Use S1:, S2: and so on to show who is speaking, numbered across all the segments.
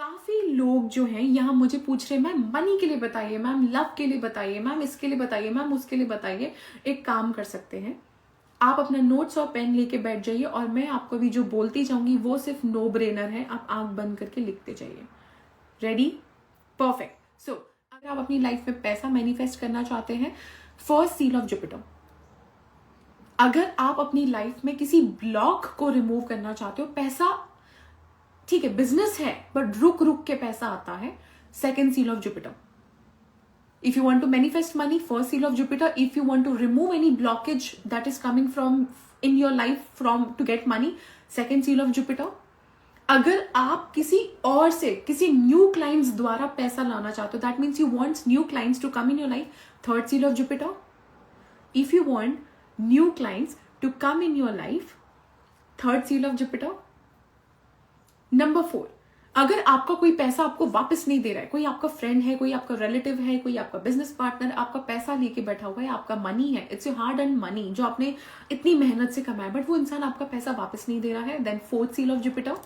S1: काफी लोग जो हैं यहाँ मुझे पूछ रहे हैं, मैम मनी के लिए बताइए, मैम लव के लिए बताइए, मैम इसके लिए बताइए, मैम उसके लिए बताइए। एक काम कर सकते हैं, आप अपना नोट्स और पेन लेके बैठ जाइए और मैं आपको अभी जो बोलती जाऊंगी वो सिर्फ नो ब्रेनर है, आप आंख बंद करके लिखते जाइए। रेडी? परफेक्ट। सो अगर आप अपनी लाइफ में पैसा मैनिफेस्ट करना चाहते हैं, फर्स्ट सील ऑफ जुपिटर। अगर आप अपनी लाइफ में किसी ब्लॉक को रिमूव करना चाहते हो, पैसा ठीक है, बिजनेस है बट रुक रुक के पैसा आता है, second seal of Jupiter. If you want to manifest money, first seal of Jupiter. If you want to remove any blockage that is coming from in your life from to get money, second seal of Jupiter. अगर आप किसी और से किसी new clients द्वारा पैसा लाना चाहते हो, that means you want new clients to come in your life, third seal of Jupiter. If you want new clients to come in your life, third seal of Jupiter. Number 4, अगर आपका कोई पैसा आपको वापस नहीं दे रहा है, कोई आपका फ्रेंड है, कोई आपका रिलेटिव है, कोई आपका बिजनेस पार्टनर आपका पैसा लेके बैठा हुआ है, आपका मनी है, it's your hard earn money जो आपने इतनी मेहनत से कमाया, बट वो इंसान आपका पैसा वापस नहीं दे रहा है, then fourth seal of Jupiter.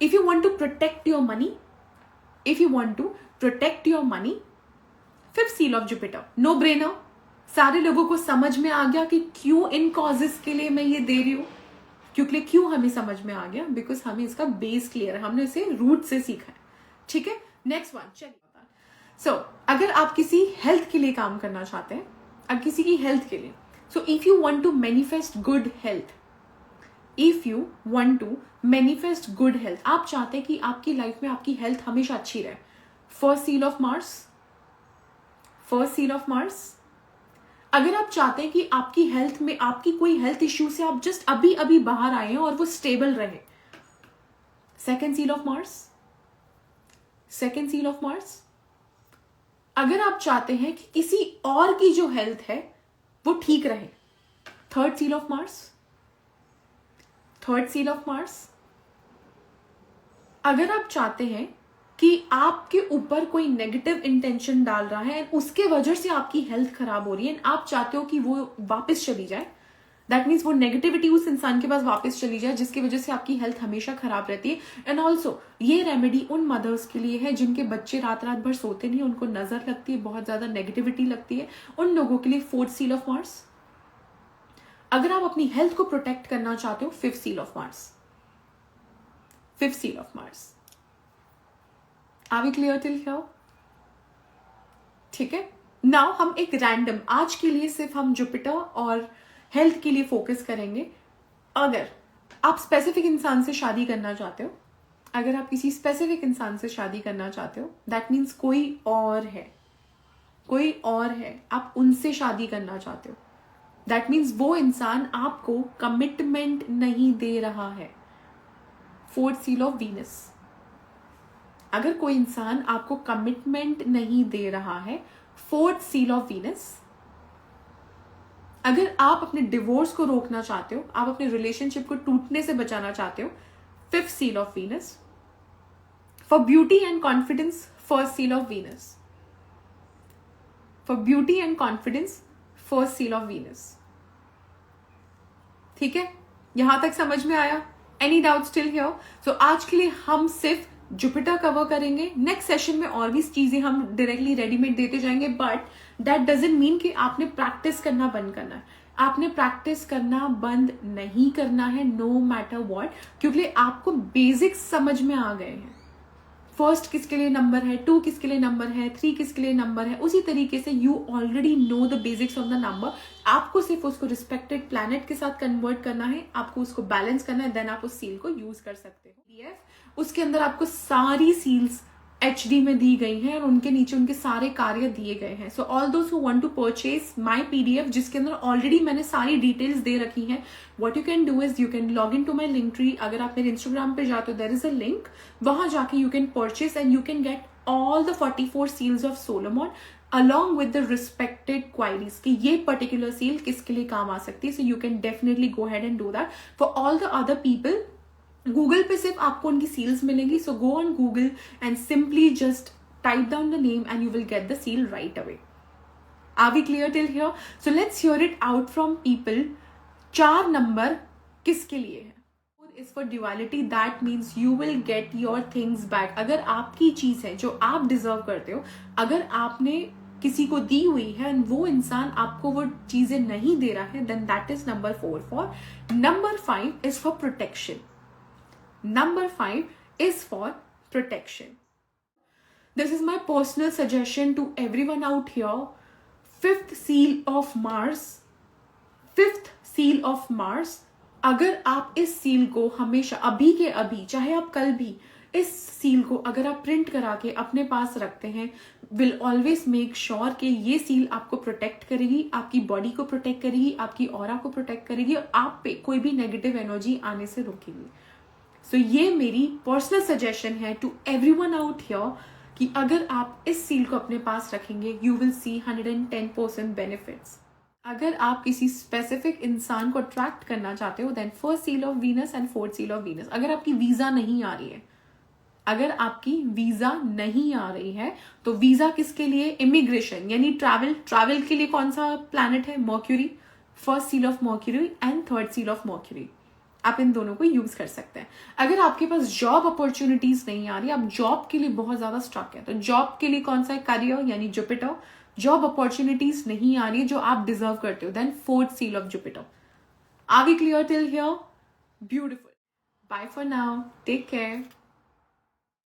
S1: If you want to protect your money, if you want to protect your money, fifth seal of Jupiter. No brainer, सारे लोगों को समझ में आ गया कि क्यों इन कॉजेस के लिए मैं ये दे रही हूं, क्योंकि क्यों हमें समझ में आ गया, बिकॉज हमें इसका बेस क्लियर है, हमने इसे रूट से सीखा है। ठीक है, नेक्स्ट वन चलिए। सो अगर आप किसी हेल्थ के लिए काम करना चाहते हैं, अब किसी की हेल्थ के लिए, so if you want to manifest good health, if you want to manifest good health, आप चाहते हैं कि आपकी लाइफ में आपकी हेल्थ हमेशा अच्छी रहे, first seal of Mars, first seal of Mars. अगर आप चाहते हैं कि आपकी हेल्थ में आपकी कोई हेल्थ इश्यू से आप जस्ट अभी अभी बाहर आए हैं और वो स्टेबल रहे, second seal of Mars, second seal of Mars. अगर आप चाहते हैं कि किसी और की जो हेल्थ है वो ठीक रहे, third seal of Mars, third seal of Mars. अगर आप चाहते हैं कि आपके ऊपर कोई नेगेटिव इंटेंशन डाल रहा है एंड उसके वजह से आपकी हेल्थ खराब हो रही है एंड आप चाहते हो कि वो वापस चली जाए, दैट मीन्स वो नेगेटिविटी उस इंसान के पास वापस चली जाए जिसकी वजह से आपकी हेल्थ हमेशा खराब रहती है। एंड ऑल्सो ये रेमेडी उन मदर्स के लिए है जिनके बच्चे रात रात भर सोते नहीं, उनको नजर लगती है, बहुत ज्यादा नेगेटिविटी लगती है, उन लोगों के लिए फोर्थ सील ऑफ मार्स। अगर आप अपनी हेल्थ को प्रोटेक्ट करना चाहते हो, fifth seal of Mars, fifth seal of Mars. Are we clear till here? ठीक है, नाउ हम एक रैंडम, आज के लिए सिर्फ हम जुपिटर और हेल्थ के लिए फोकस करेंगे। अगर आप स्पेसिफिक इंसान से शादी करना चाहते हो, अगर आप किसी स्पेसिफिक इंसान से शादी करना चाहते हो, दैट मीन्स कोई और है, कोई और है, आप उनसे शादी करना चाहते हो, दैट मीन्स वो इंसान आपको कमिटमेंट नहीं दे रहा है, फोर्थ सील ऑफ वीनस। अगर कोई इंसान आपको कमिटमेंट नहीं दे रहा है, फोर्थ सील ऑफ वीनस। अगर आप अपने डिवोर्स को रोकना चाहते हो, आप अपने रिलेशनशिप को टूटने से बचाना चाहते हो, fifth seal of Venus. For beauty and confidence, first seal of Venus. For beauty and confidence, first seal of Venus. ठीक है, यहां तक समझ में आया? Any doubt still here? So आज के लिए हम सिर्फ जुपिटर कवर करेंगे, नेक्स्ट सेशन में और भी चीजें हम डायरेक्टली रेडीमेड देते जाएंगे, बट दैट डजंट मीन कि आपने प्रैक्टिस करना बंद करना है। आपने प्रैक्टिस करना बंद नहीं करना है, नो मैटर व्हाट, क्योंकि आपको बेसिक्स समझ में आ गए हैं। फर्स्ट किसके लिए नंबर है, 2 किसके लिए नंबर है, 3 किसके लिए नंबर है, उसी तरीके से you already know the basics of the number. आपको सिर्फ उसको रिस्पेक्टेड प्लैनेट के साथ कन्वर्ट करना है, आपको उसको बैलेंस करना है, देन आप उस सील को यूज कर सकते हो। उसके अंदर आपको सारी सील्स HD में दी गई हैं और उनके नीचे उनके सारे कार्य दिए गए हैं। So all those who want to purchase my PDF, जिसके अंदर ऑलरेडी मैंने सारी डिटेल्स दे रखी हैं, what you can do is you can log in to my Linktree. अगर आप मेरे इंस्टाग्राम पे जाते हो, देयर इज अ लिंक, वहां जाके you can purchase and you can get all the 44 seals of Solomon along with the respected queries कि ये particular seal किसके लिए काम आ सकती है। So you can definitely go ahead and do that. For all the other people, Google पे सिर्फ आपको उनकी सील्स मिलेंगी। So go on Google and simply just type down the name and you will get the seal right away. Are we clear till here? So let's hear it out from people. 4 number किसके लिए है? is for duality. That means you will get your things back. अगर आपकी चीज है जो आप deserve करते हो, अगर आपने किसी को दी हुई है और वो इंसान आपको वो चीजें नहीं दे रहा है, then that is number 4 for. Number 5 is for protection. Number 5 is for protection. This is my personal suggestion to everyone out here. Fifth seal of Mars. Fifth seal of Mars. अगर आप इस सील को हमेशा अभी के अभी, चाहे आप कल भी, इस सील को अगर आप प्रिंट करा के अपने पास रखते हैं, विल ऑलवेज मेक श्योर कि ये सील आपको प्रोटेक्ट करेगी, आपकी बॉडी को प्रोटेक्ट करेगी, आपकी ऑरा को प्रोटेक्ट करेगी और आप पे कोई भी नेगेटिव एनर्जी आने से रोकेगी. सो ये मेरी पर्सनल सजेशन है टू एवरीवन आउट हियर कि अगर आप इस सील को अपने पास रखेंगे, यू विल सी 110% बेनिफिट्स. अगर आप किसी स्पेसिफिक इंसान को अट्रैक्ट करना चाहते हो, then first seal of Venus and fourth seal of Venus. अगर आपकी वीजा नहीं आ रही है, अगर आपकी वीजा नहीं आ रही है, तो वीजा किसके लिए? इमिग्रेशन यानी ट्रैवल के लिए कौन सा प्लैनेट है? Mercury. First seal of mercury and third seal of mercury. आप इन दोनों को यूज कर सकते हैं. अगर आपके पास जॉब अपॉर्चुनिटीज नहीं आ रही, आप जॉब के लिए बहुत ज्यादा स्टक है, तो जॉब के लिए कौन सा है? करियर यानी जुपिटर. जॉब अपॉर्चुनिटीज नहीं आ रही जो आप डिजर्व करते हो, then fourth seal of Jupiter. Are we clear till here? Beautiful. Bye for now. Take care.